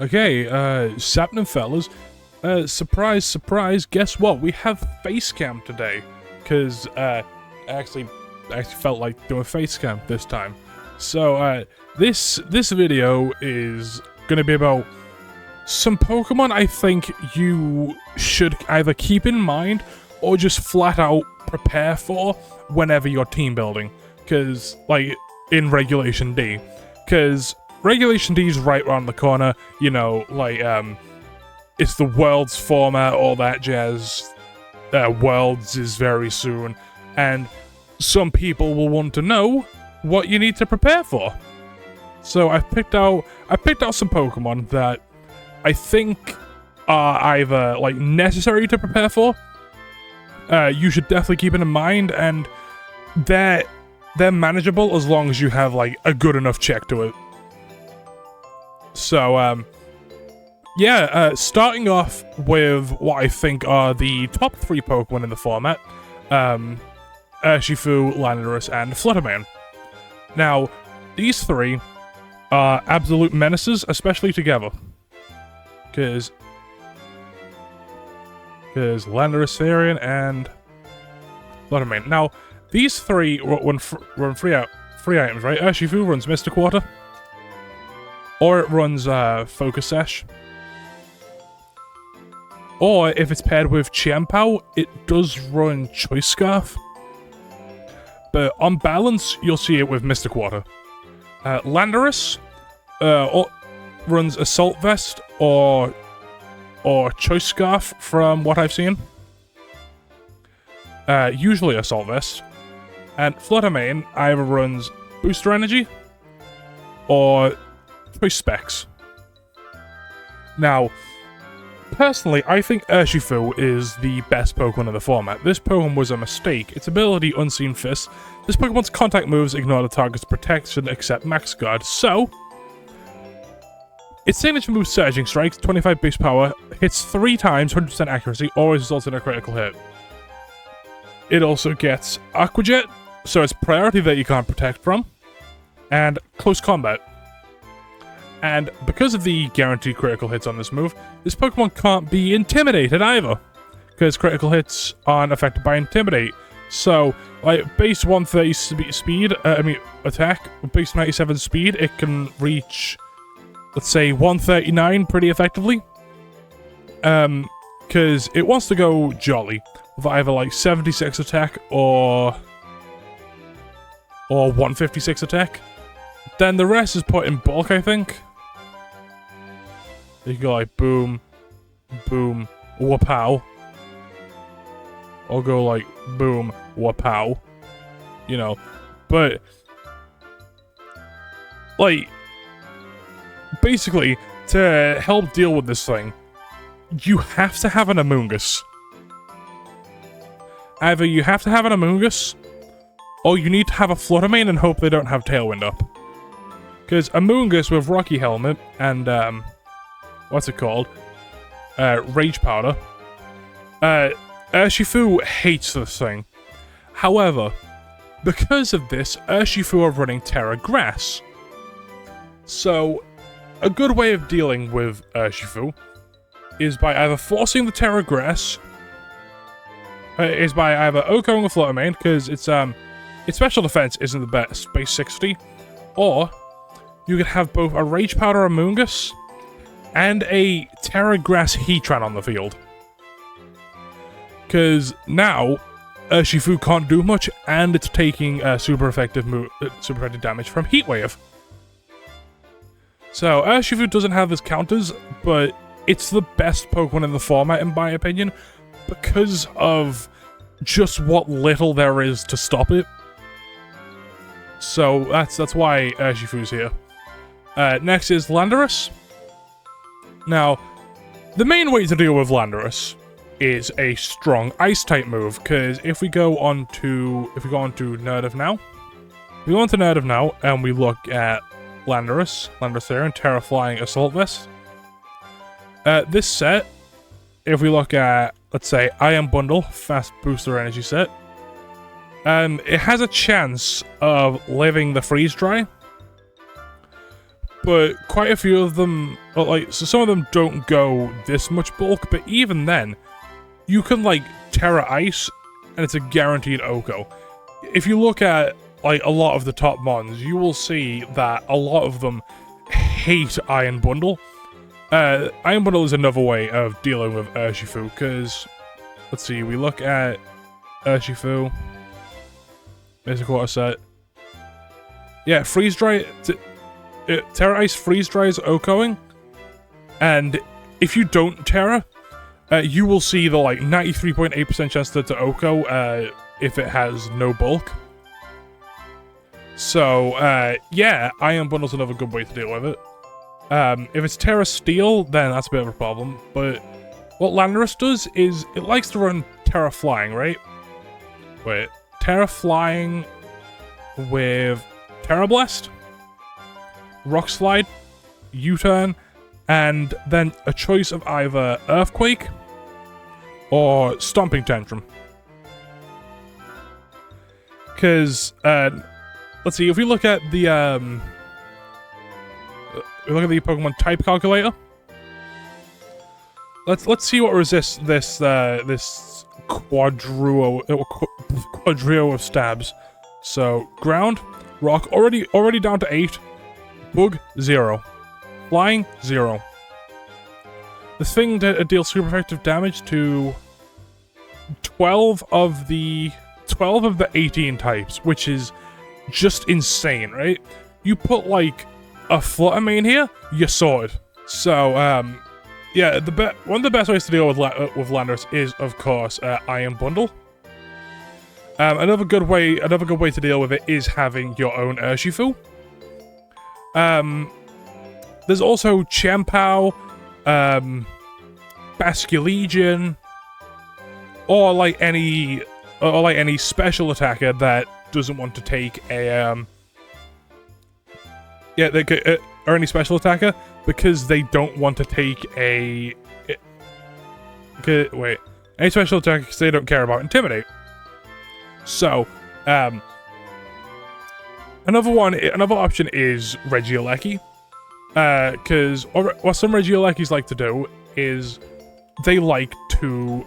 Okay, Sapnin fellas, surprise, surprise, guess what? We have face cam today, because, I actually felt like doing face cam this time. So, this video is gonna be about some Pokemon I think you should either keep in mind, or just flat out prepare for whenever you're team building, because, like, in Regulation D, because Regulation D is right around the corner, you know, like, it's the Worlds format, all that jazz. Worlds is very soon, and some people will want to know what you need to prepare for. So I picked out some Pokemon that I think are either, like, necessary to prepare for. You should definitely keep it in mind, and they're manageable as long as you have, like, a good enough check to it. So, yeah, starting off with what I think are the top 3 Pokemon in the format, Urshifu, Landorus, and Fluttermane. Now, these 3 are absolute menaces, especially together. Because Landorus, Therian, and Fluttermane. Now, these 3 run free items, right? Urshifu runs Mystic Water. Or it runs Focus Sash. Or if it's paired with Chiempao, it does run Choice Scarf. But on balance, you'll see it with Mystic Water. Landorus runs Assault Vest or Choice Scarf from what I've seen. Usually Assault Vest. And Fluttermane either runs Booster Energy or Choice Specs. Now, personally, I think Urshifu is the best Pokemon in the format. This Pokemon was a mistake. Its ability, Unseen Fist. This Pokemon's contact moves ignore the target's protection except Max Guard, so its signature move, Surging Strike, 25 base power, hits 3 times, 100% accuracy, always results in a critical hit. It also gets Aqua Jet, so it's priority that you can't protect from, and Close Combat. And because of the guaranteed critical hits on this move, this Pokemon can't be intimidated either, because critical hits aren't affected by Intimidate. So, like, base 130 speed, attack, base 97 speed, it can reach, let's say, 139 pretty effectively. Because it wants to go Jolly, with either, like, 76 attack or 156 attack. Then the rest is put in bulk, I think. You can go like boom, boom, wapow. Or go like boom, wapow. You know. But, like, basically, to help deal with this thing, you have to have an Amoonguss. Either you have to have an Amoonguss, or you need to have a Fluttermane and hope they don't have Tailwind up. Because Amoonguss with Rocky Helmet and, what's it called? Rage Powder. Urshifu hates this thing. However, because of this, Urshifu are running Terra Grass. So, a good way of dealing with Urshifu is by either forcing the Terra Grass, is by either OHKOing a Fluttermane, because its special defense isn't the best, base 60, or you could have both a Rage Powder Amoonguss and a Terra Grass Heatran on the field. Because now, Urshifu can't do much, and it's taking super effective damage from Heat Wave. So, Urshifu doesn't have his counters, but it's the best Pokemon in the format, in my opinion, because of just what little there is to stop it. So, that's why Urshifu's here. Next is Landorus. Now, the main way to deal with Landorus is a strong Ice-type move, because if we go on to Nerd of Now, and we look at Landorus Therian, Terra Flying Assault Vest, this set, if we look at, let's say, Iron Bundle, Fast Booster Energy set, it has a chance of living the Freeze Dry, but quite a few of them But, like, so some of them don't go this much bulk, but even then, you can, like, Terra Ice, and it's a guaranteed Oko. If you look at, like, a lot of the top mons, you will see that a lot of them hate Iron Bundle. Iron Bundle is another way of dealing with Urshifu, because, let's see, we look at Urshifu, basic water set. Yeah, Freeze Dry, Terra Ice Freeze Dry is Okoing, and if you don't Terra, you will see the, like, 93.8% chance to Oko, if it has no bulk. So, yeah, Iron Bundle's another good way to deal with it. If it's Terra Steel, then that's a bit of a problem, but what Landorus does is it likes to run Terra Flying, right? Wait, Terra Flying with Terra Blast, Rock Slide, U-Turn, and then a choice of either Earthquake or Stomping Tantrum. Because, let's see, if we look at the, Pokemon type calculator, let's see what resists this quadrio of stabs. So ground, rock, already down to 8, bug 0, flying 0. This thing deals super effective damage to 12 of the 18 types, which is just insane, right? You put like a Flutter Mane here, you're sorted. So, yeah, one of the best ways to deal with Landorus is, of course, Iron Bundle. Another good way to deal with it is having your own Urshifu. There's also Chien-Pao, Basculegion, or like any special attacker that doesn't want to take a or any special attacker because they don't want to take any special attacker because they don't care about Intimidate. So, another option is Regieleki, because what some Regielekis like to do is they like to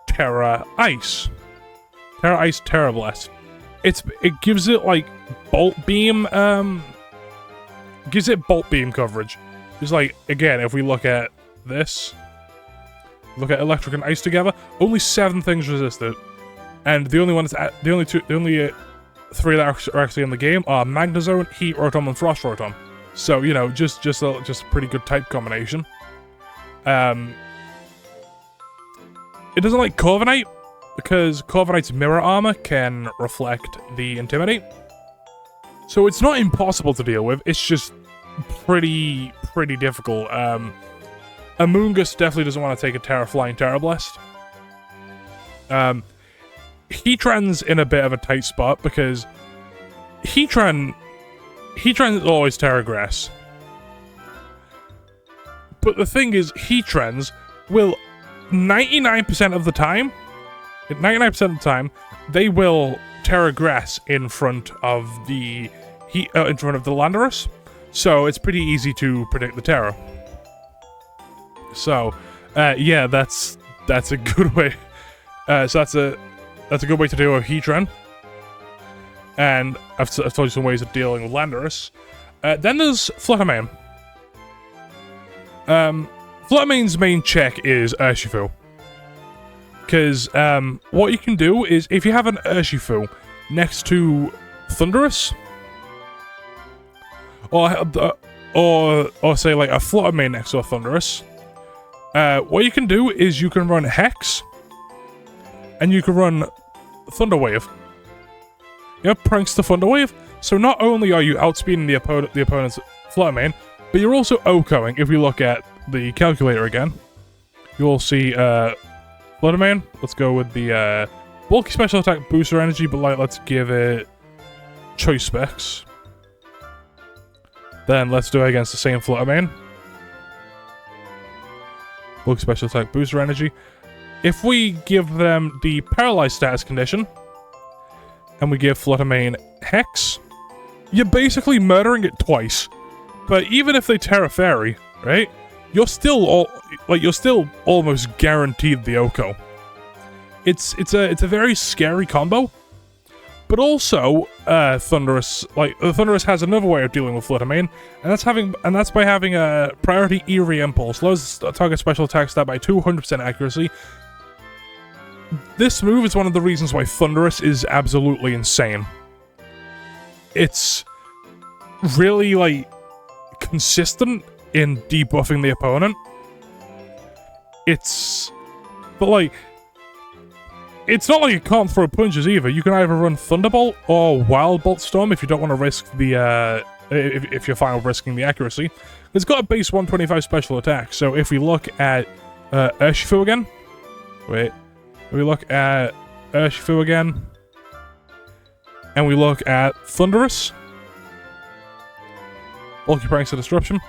Terra Ice, Terra Blast. It gives it like Bolt Beam, gives it Bolt Beam coverage. Just like, again, if we look at this, look at Electric and Ice together, only 7 things resist it. And the only three that are actually in the game are Magnezone, Heat Rotom, and Frost Rotom. So, you know, just a pretty good type combination. It doesn't like Corviknight, because Corviknight's Mirror Armor can reflect the Intimidate. So it's not impossible to deal with, it's just pretty difficult. Amoonguss definitely doesn't want to take a Terra Flying Terra Blast. Heatran's in a bit of a tight spot because Heatran is always Terra Grass. But the thing is, Heatrans will 99% of the time, they will Terra Grass in front of the Landorus. So it's pretty easy to predict the Terra. So, yeah, that's a good way. So that's a good way to deal with Heatran. And I've told you some ways of dealing with Landorus. Then there's Flutter Mane. Flutter Mane's main check is Urshifu. Because what you can do is, if you have an Urshifu next to Thundurus, or say like a Flutter Mane next to a Thundurus, what you can do is you can run Hex, and you can run Thunder Wave. Yep, Prankster Thunder Wave. So not only are you outspeeding the opponent's Flutter Mane, but you're also Okoing. If we look at the calculator again, you'll see Flutter Mane. Let's go with the bulky special attack booster energy, but like let's give it choice specs. Then let's do it against the same Flutter Mane. Bulky special attack booster energy. If we give them the paralyzed status condition, and we give Flutter Mane Hex, you're basically murdering it twice. But even if they Terra Fairy, right, you're still almost guaranteed the Oko. It's a very scary combo. But also, Thunderous has another way of dealing with Fluttermane, and that's by having a priority Eerie Impulse, lowers the target special attack stat by 200% accuracy. This move is one of the reasons why Thunderous is absolutely insane. It's really, like, consistent in debuffing the opponent. But, like, it's not like you can't throw punches either. You can either run Thunderbolt or Wild Bolt Storm if you don't want to risk the, if you're fine with risking the accuracy. It's got a base 125 special attack, so if we look at Urshifu again... Wait. We look at Urshifu again, and we look at Thunderous. Bulky Pranks of Disruption.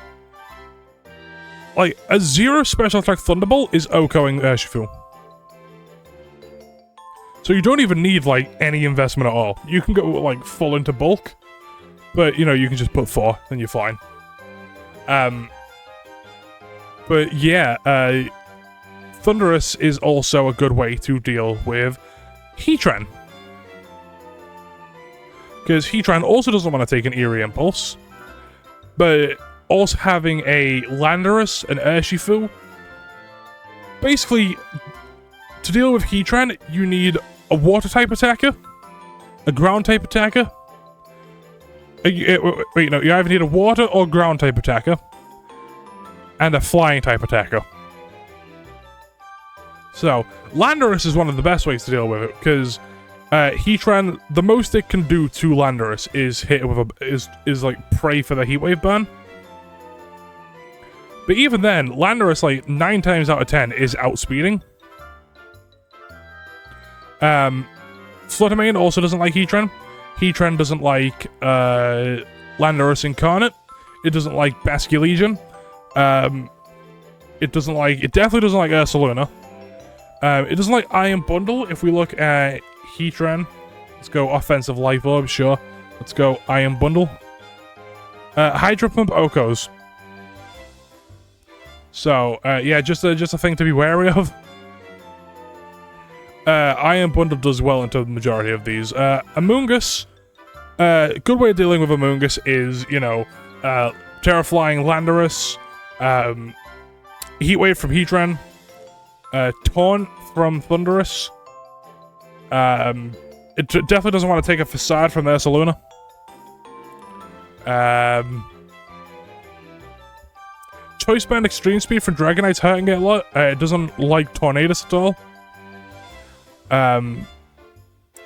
Like, a 0 special attack Thunderbolt is OKOing Urshifu. So you don't even need, like, any investment at all. You can go, like, full into bulk, but, you know, you can just put 4, and you're fine. But, yeah, Thunderous is also a good way to deal with Heatran. Because Heatran also doesn't want to take an Eerie Impulse, but also having a Landorus and Urshifu. Basically, to deal with Heatran, you need a Water-type attacker, a Ground-type attacker. Wait, no, you either need a Water or Ground-type attacker, and a Flying-type attacker. So, Landorus is one of the best ways to deal with it, because Heatran, the most it can do to Landorus is hit it with is like pray for the Heatwave burn. But even then, Landorus, like 9 times out of 10 is outspeeding. Fluttermane also doesn't like Heatran. Heatran doesn't like Landorus Incarnate. It doesn't like Basculegion. It definitely doesn't like Ursaluna. It doesn't like Iron Bundle. If we look at Heatran, let's go Offensive Life Orb, sure. Let's go Iron Bundle. Hydro Pump Okos. So, yeah, just a thing to be wary of. Iron Bundle does well into the majority of these. Amoonguss, good way of dealing with Amoonguss is, you know, Terraflying Landorus, Heatwave from Heatran, Taunt from Thunderous. It definitely doesn't want to take a Facade from Ursaluna. Choice Band Extreme Speed from Dragonite's hurting it a lot. It doesn't like Tornadus at all.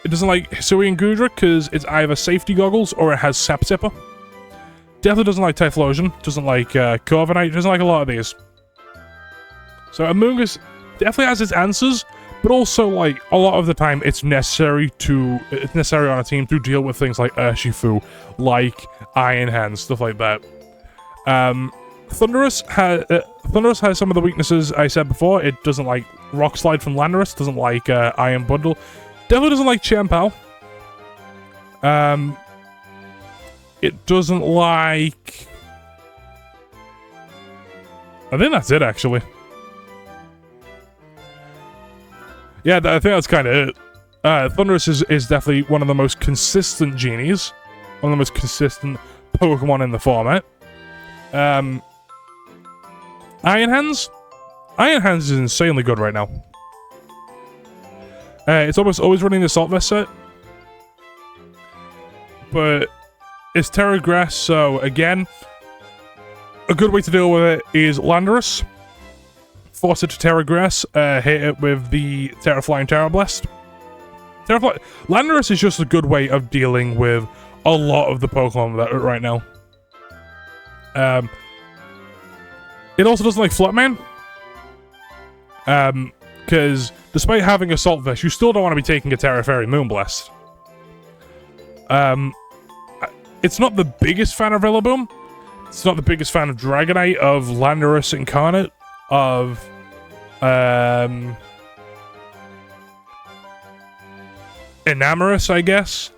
It doesn't like Hisuian Gudra because it's either Safety Goggles or it has Sap Tipper. Definitely doesn't like Typhlosion. Doesn't like Corviknight. Doesn't like a lot of these. So Amoonguss definitely has its answers, but also like a lot of the time it's necessary on a team to deal with things like Urshifu, like Iron Hands, stuff like that. Thunderous has some of the weaknesses I said before. It doesn't like Rock Slide from Landorus, doesn't like Iron Bundle, definitely doesn't like Chien-Pao. It doesn't like... I think that's it, actually. Yeah, I think that's kind of it. Thunderous is definitely one of the most consistent genies. One of the most consistent Pokemon in the format. Iron Hands? Iron Hands is insanely good right now. It's almost always running the Assault Vest set. But it's Terra Grass, so again, a good way to deal with it is Landorus. Force it to Terra Grass, hit it with the Terraflying Terra Blast. Landorus is just a good way of dealing with a lot of the Pokemon right now. It also doesn't like Fluttermane. Because despite having Assault Vest, you still don't want to be taking a Terra Fairy Moonblast. It's not the biggest fan of Rillaboom. It's not the biggest fan of Dragonite, of Landorus Incarnate, of Enamorus, I guess.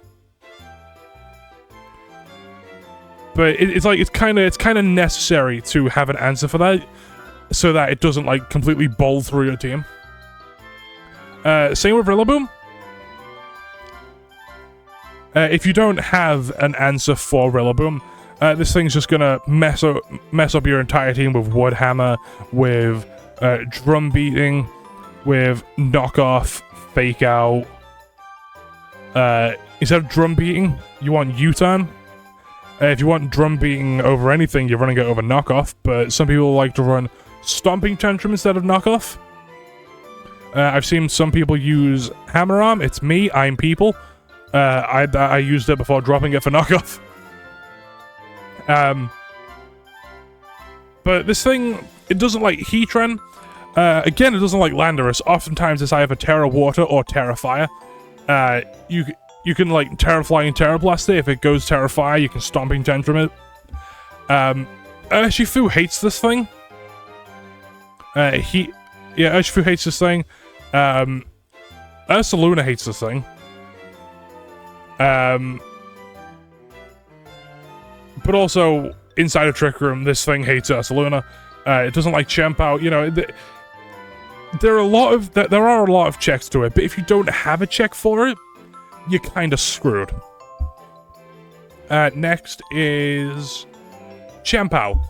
But it's kind of necessary to have an answer for that, so that it doesn't like completely bowl through your team. Same with Rillaboom. If you don't have an answer for Rillaboom, this thing's just gonna mess up your entire team with Wood Hammer, with Drum Beating, with Knockoff, Fake Out. Instead of Drum Beating, you want U-Turn. If you want Drum Beating over anything, you're running it over Knockoff, but some people like to run Stomping Tantrum instead of Knockoff. I've seen some people use Hammer Arm. It's me, I'm people. I used it before dropping it for Knockoff. But this thing, it doesn't like Heatran. Again, it doesn't like Landorus. Oftentimes it's either Terra Water or Terra Fire. You can like Terra Fly and Terra Blast it. If it goes Terra Fire, you can Stomping Tantrum it. Urshifu hates this thing. Urshifu hates this thing. Ursaluna hates this thing. But also, inside a Trick Room, this thing hates Ursaluna. It doesn't like Chempao. You know, there are a lot of checks to it, but if you don't have a check for it, you're kind of screwed. Next is Chempao.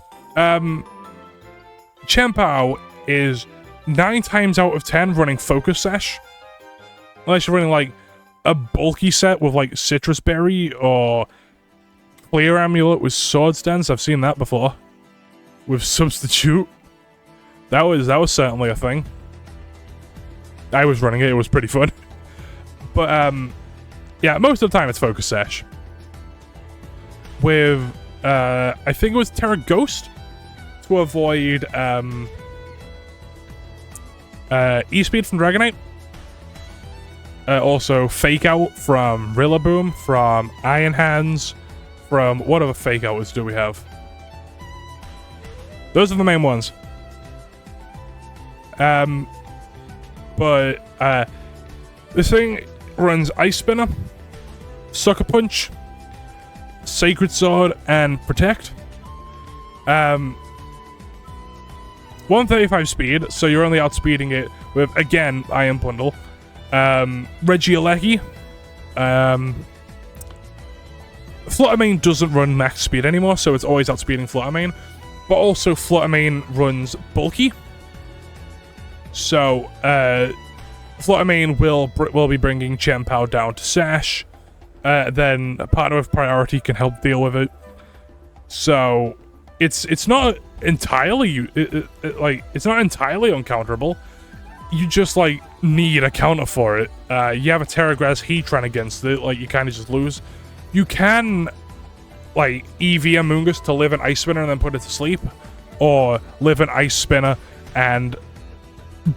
Chempao is 9 times out of 10 running Focus Sash. Unless you're running like a bulky set with like Citrus Berry or Clear Amulet with Swords Dance. I've seen that before. With Substitute. That was certainly a thing. I was running it, it was pretty fun. But yeah, most of the time it's Focus Sash. With I think it was Terra Ghost to avoid E-Speed from Dragonite. Also Fake Out from Rillaboom, from Iron Hands, from what other Fake Outs do we have? Those are the main ones. But this thing runs Ice Spinner, Sucker Punch, Sacred Sword, and Protect. 135 speed, so you're only outspeeding it with, again, Iron Bundle. Regieleki. Fluttermane doesn't run max speed anymore, so it's always outspeeding Fluttermane. But also, Fluttermane runs bulky. So, Fluttermane will be bringing Chempao down to Sash. Then a partner with priority can help deal with it. So, it's not entirely it's not entirely uncounterable. You just like need a counter for it. You have a Terragrass Heatran against it, like you kind of just lose. You can like EV a Mungus to live an Ice Spinner and then put it to sleep, or live an Ice Spinner and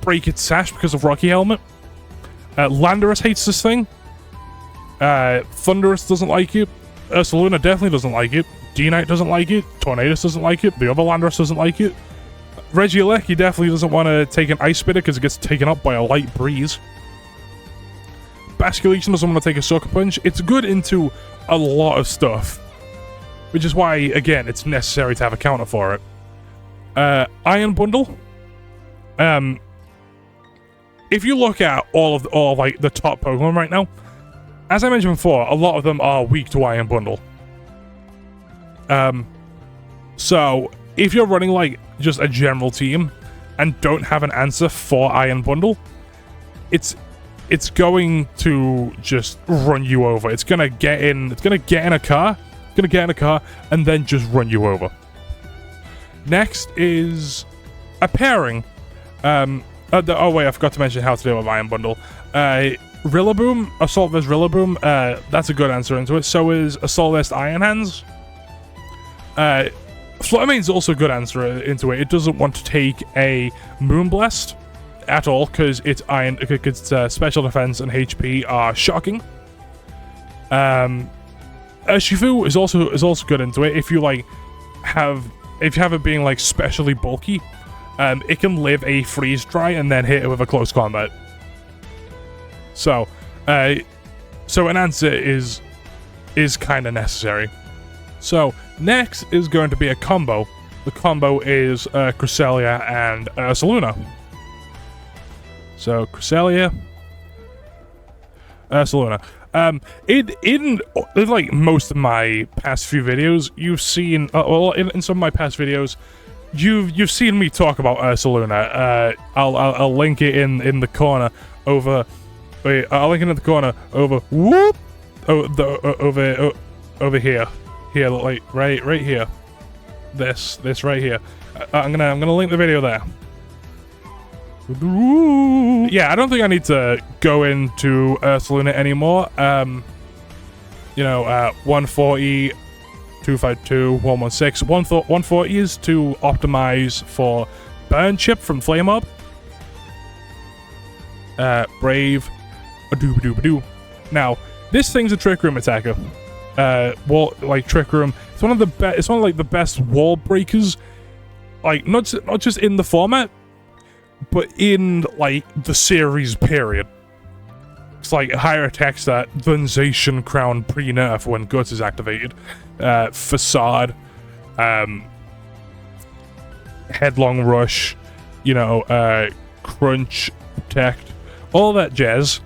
break its Sash because of Rocky Helmet. Landorus hates this thing. Thundurus doesn't like it. Ursaluna definitely doesn't like it. D-Knight doesn't like it. Tornadus doesn't like it. The other Landorus doesn't like it. Regieleki definitely doesn't want to take an Ice Spitter because it gets taken up by a light breeze. Basculation doesn't want to take a Sucker Punch. It's good into a lot of stuff, which is why, again, it's necessary to have a counter for it. Iron Bundle. If you look at all like the top Pokemon right now, as I mentioned before, a lot of them are weak to Iron Bundle. So if you're running like just a general team and don't have an answer for Iron Bundle, it's going to just run you over. It's gonna get in a car. It's gonna get in a car and then just run you over. Next is a pairing. Oh wait, I forgot to mention how to deal with Iron Bundle. Rillaboom, Assault Vest Rillaboom, that's a good answer into it. So is Assault Vest Iron Hands. Fluttermane's also a good answer into it. It doesn't want to take a Moonblast at all because its special defense and HP are shocking. Urshifu is also good into it. If you have it being like specially bulky, it can live a freeze dry and then hit it with a close combat. So an answer is kind of necessary. So Next is going to be a combo. The combo is Cresselia and Ursaluna. So Cresselia, Ursaluna. In like most of my past few videos, you've seen well, in some of my past videos, you've seen me talk about Ursaluna. I'll link it in the corner over. Wait, I'll link it in the corner over. Whoop. Over here, like right here. This right here. I'm gonna link the video there. Yeah, I don't think I need to go into Ursaluna anymore. 140, 252, 116. 140 is to optimize for burn chip from Flame Orb. Brave, a doo. Now, this thing's a Trick Room attacker. Trick Room. It's one of the best wall breakers. Like not just in the format, but in like the series period. It's like higher attacks that Venzation Crown pre-nerf when Guts is activated. Facade, Headlong Rush, Crunch, Protect, all that jazz.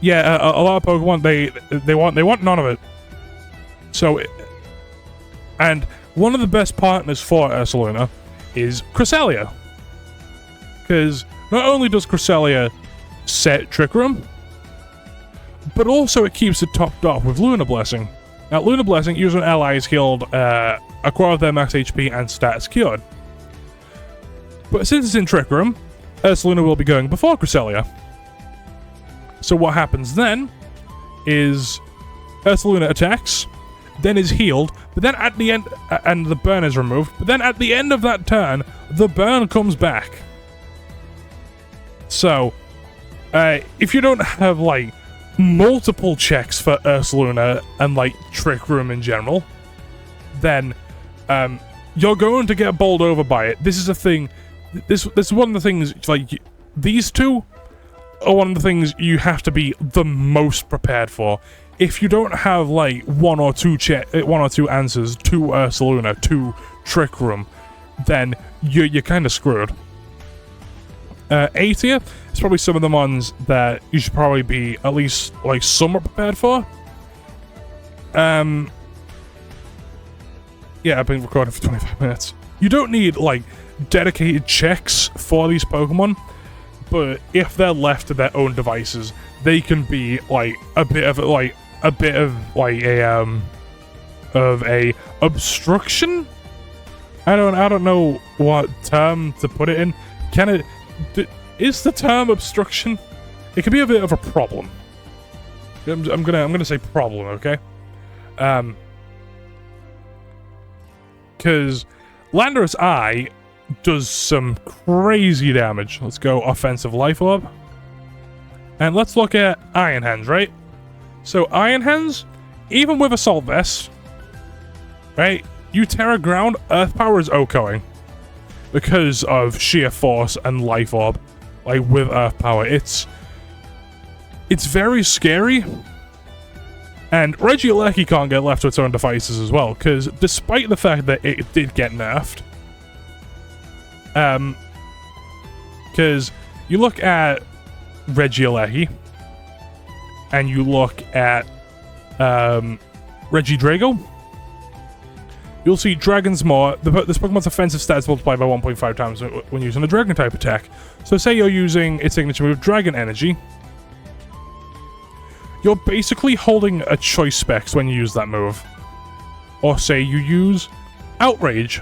Yeah, a lot of Pokemon they want none of it. So, and one of the best partners for Ursaluna is Cresselia, because not only does Cresselia set Trick Room, but also it keeps it topped off with Lunar Blessing. Now, Lunar Blessing, user and ally is healed a quarter of their max HP and status cured. But since it's in Trick Room, Ursaluna will be going before Cresselia. So what happens then is Ursaluna attacks, then is healed, but then at the end, and the burn is removed, but then at the end of that turn, the burn comes back. So, if you don't have, like, multiple checks for Ursaluna and, like, Trick Room in general, then, you're going to get bowled over by it. This is a thing, this is one of the things, like, these two are one of the things you have to be the most prepared for. If you don't have like one or two answers to Ursaluna, to Trick Room, then you're kind of screwed. A tier is probably some of the ones that you should probably be at least like somewhat prepared for. Yeah, I've been recording for 25 minutes. You don't need like dedicated checks for these Pokemon. But if they're left to their own devices, they can be like a bit of a obstruction. I don't know what term to put it in. Is the term obstruction? It can be a bit of a problem. I'm gonna say problem, okay? Because Landorus Eye does some crazy damage. Let's go offensive Life Orb. And let's look at Iron Hands, right? So Iron Hands, even with Assault Vest, right? You Terra Ground, Earth Power is OHKOing. Because of sheer force and Life Orb. Like with Earth Power. It's very scary. And Regieleki can't get left to its own devices as well. Because despite the fact that it did get nerfed, because you look at Regieleki, and you look at Regidrago, you'll see Dragon's Maw. This Pokemon's offensive stats multiply by 1.5 times when using a Dragon-type attack. So say you're using its signature move, Dragon Energy, you're basically holding a choice specs when you use that move. Or say you use Outrage.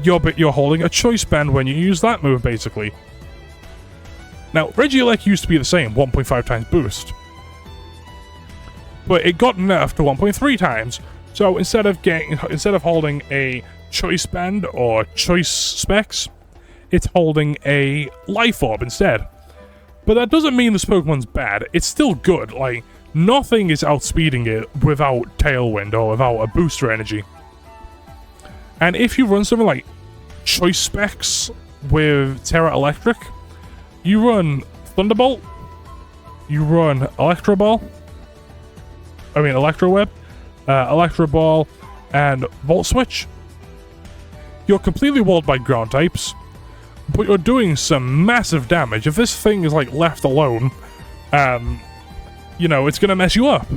You're holding a choice band when you use that move, basically. Now, Regieleki used to be the same, 1.5 times boost. But it got nerfed to 1.3 times. So instead of holding a choice band or choice specs, it's holding a Life Orb instead. But that doesn't mean this Pokemon's bad. It's still good. Like, nothing is outspeeding it without Tailwind or without a booster energy. And if you run something like Choice Specs with Terra Electric, you run Thunderbolt, you run Electro Ball, Electro Web, Electro Ball, and Volt Switch. You're completely walled by ground types, but you're doing some massive damage. If this thing is, like, left alone, you know, it's gonna mess you up.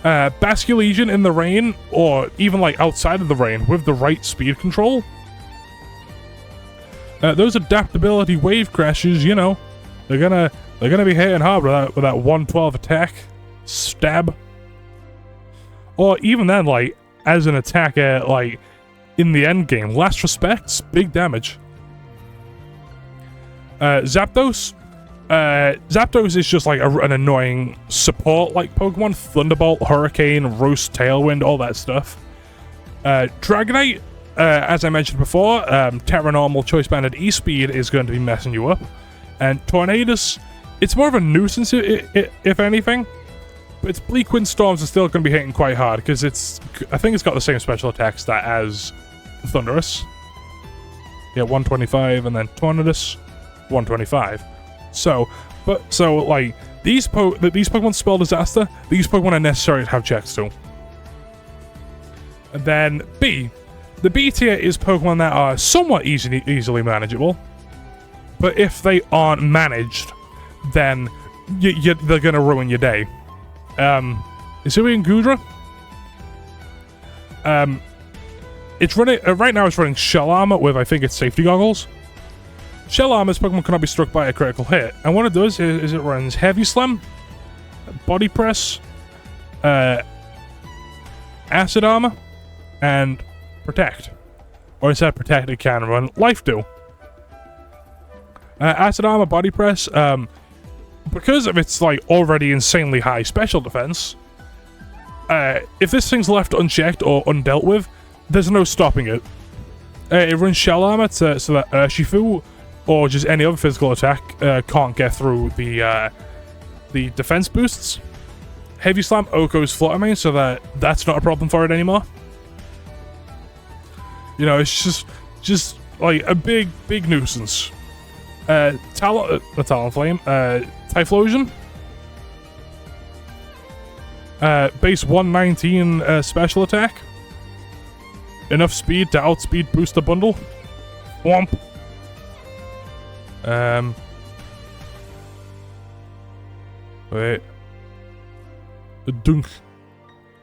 Basculegion in the rain, or even, like, outside of the rain, with the right speed control. Those adaptability wave crashes, you know, they're gonna be hitting hard with that 112 attack. Stab. Or even then, like, as an attacker, like, in the end game, last respects, big damage. Zapdos. Zapdos is just like an annoying support like Pokemon. Thunderbolt, Hurricane, Roost, Tailwind, all that stuff. Dragonite, as I mentioned before, Terra Normal, Choice Banded E-Speed is going to be messing you up. And Tornadus, it's more of a nuisance if anything. But its Bleak Wind Storms are still going to be hitting quite hard because I think it's got the same special attack stat as Thunderous. Yeah, 125, and then Tornadus, 125. So like these Pokemon spell disaster. These Pokemon are necessary to have checks to. And then B, the B tier is Pokemon that are somewhat easily manageable, but if they aren't managed, then they're gonna ruin your day. Hisuian Gudra. It's running right now. It's running Shell Armor with, I think, it's Safety Goggles. Shell Armor's Pokemon cannot be struck by a critical hit, and what it does is it runs Heavy Slam, Body Press, Acid Armor, and Protect. Or instead of Protect, it can run Life Deal. Acid Armor, Body Press, because of its, like, already insanely high special defense, if this thing's left unchecked or undealt with, there's no stopping it. It runs Shell Armor so that Urshifu or just any other physical attack can't get through the defense boosts. Heavy Slam Oko's Flutter Mane so that's not a problem for it anymore. You know, it's just like a big nuisance. Talonflame, Typhlosion. Base 119 special attack. Enough speed to outspeed Booster Bundle. Whomp. Wait. Dunk.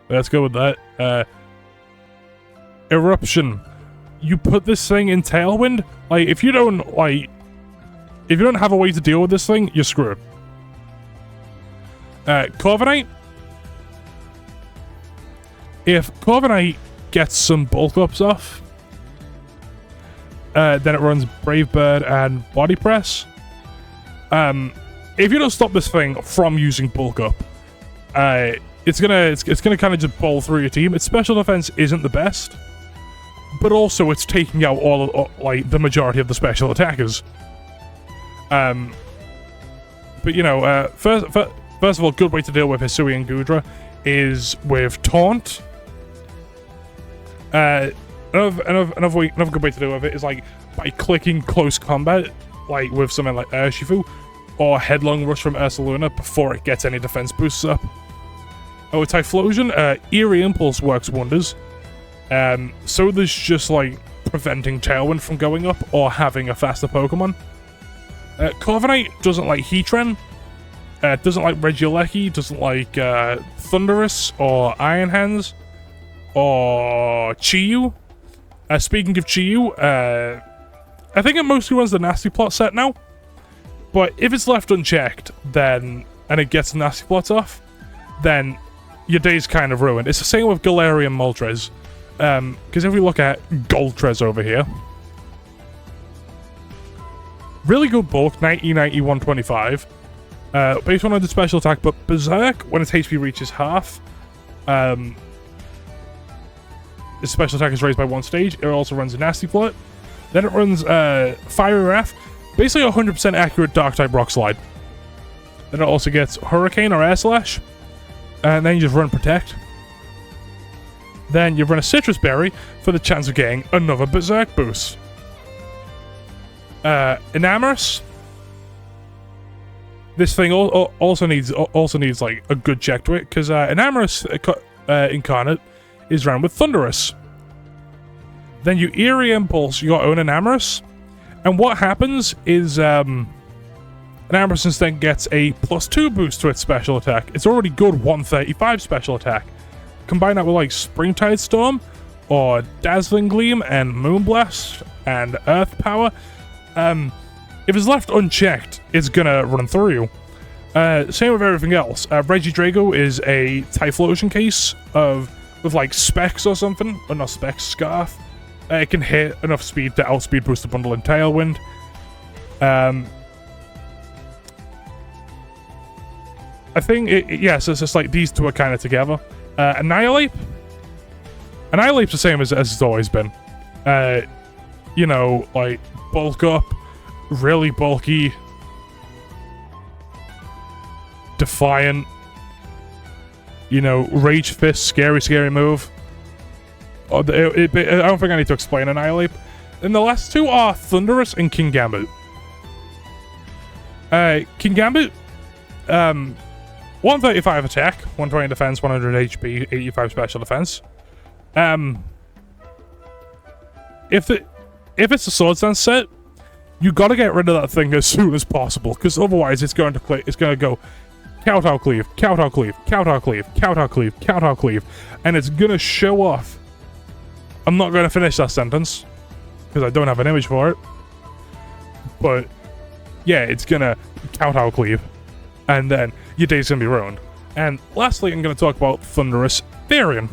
Let's go with that. Eruption. You put this thing in Tailwind? Like, if you don't have a way to deal with this thing, you're screwed. Corviknight. If Corviknight gets some bulk ups off, then it runs Brave Bird and Body Press. If you don't stop this thing from using bulk up, it's gonna kind of just bowl through your team. Its special defense isn't the best, but also it's taking out like the majority of the special attackers. But you know, first of all, good way to deal with Hisuian Gudra is with Taunt. Another good way to deal with it is like by clicking close combat, like with something like Urshifu, or Headlong Rush from Ursaluna before it gets any defense boosts up. With Typhlosion, Eerie Impulse works wonders. So there's just like preventing Tailwind from going up or having a faster Pokemon. Corviknight doesn't like Heatran, doesn't like Regieleki, doesn't like Thunderous or Iron Hands or Chi-Yu. Speaking of Chi-Yu, I think it mostly runs the Nasty Plot set now, but if it's left unchecked, then and it gets Nasty Plots off, then your day's kind of ruined. It's the same with Galarian Moltres, because if we look at Goldtrez over here, really good bulk, 90, 90, 125. Base 100 special attack, but Berserk, when its HP reaches half, its special attack is raised by one stage. It also runs a Nasty Plot. Then it runs Fiery Wrath, basically 100% accurate Dark-type Rock Slide. Then it also gets Hurricane or Air Slash, and then you just run Protect. Then you run a Citrus Berry for the chance of getting another Berserk boost. Enamorous. This thing also needs like a good check to it, because an Amorous incarnate is ran with Thunderous. Then you Eerie Impulse your own Enamorous, and what happens is an Amorous instead gets a +2 boost to its special attack. It's already good 135 special attack. Combine that with like Springtide Storm, or Dazzling Gleam and Moonblast and Earth Power. If it's left unchecked, it's gonna run through you. Same with everything else. Regidrago is a Typhlosion case with like Specs or something, or not Specs, Scarf. It can hit enough speed to outspeed Booster Bundle and Tailwind. I think yes, it's just like these two are kind of together. Annihilate. Annihilate's the same as it's always been. You know, like bulk up. Really bulky, defiant, you know, Rage Fist, scary move. I don't think I need to explain Annihilate. And the last two are Thunderous and King Gambit. King Gambit, 135 attack, 120 defense, 100 HP, 85 special defense. If it's a Sword Dance set, you gotta get rid of that thing as soon as possible, because otherwise it's going to go Kowtow Cleave, Kowtow Cleave, Kowtow Cleave, Kowtow Cleave, Kowtow Cleave, and it's gonna show off. I'm not gonna finish that sentence, because I don't have an image for it. But, yeah, it's gonna Kowtow Cleave, and then your day's gonna be ruined. And lastly, I'm gonna talk about Thunderous Therian.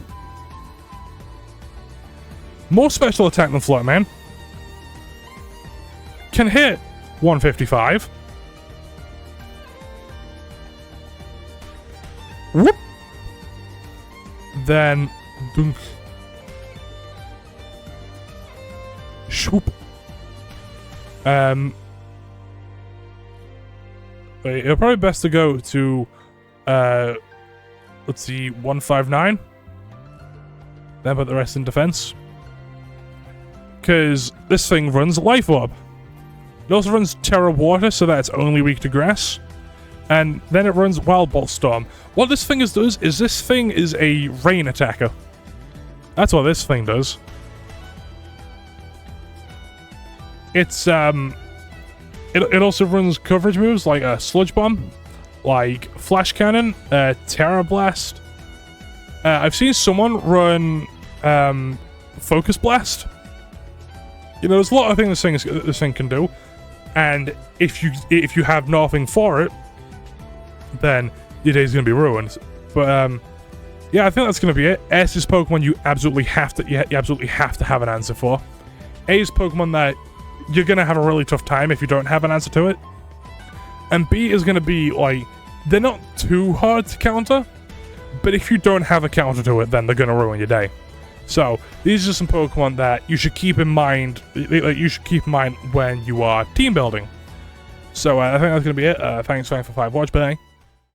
More special attack than Flutman. Can hit 155. Whoop. Then dunk. Shoop. It'll probably best to go to let's see, 159. Then put the rest in defense. Because this thing runs Life Orb. It also runs Terra Water, so that it's only weak to grass. And then it runs Wild Bolt Storm. What this thing does is this thing is a rain attacker. That's what this thing does. It's it also runs coverage moves like Sludge Bomb, like Flash Cannon, Terra Blast. I've seen someone run Focus Blast. You know, there's a lot of things this thing can do. And if you have nothing for it, then your day's gonna be ruined. But yeah, I think that's gonna be it. S is Pokemon you absolutely have to have an answer for. A is Pokemon that you're gonna have a really tough time if you don't have an answer to it. And B is gonna be like, they're not too hard to counter, but if you don't have a counter to it, then they're gonna ruin your day. So these are some Pokemon that you should keep in mind. When you are team building. So I think that's gonna be it. Thanks for 5 watch, bye.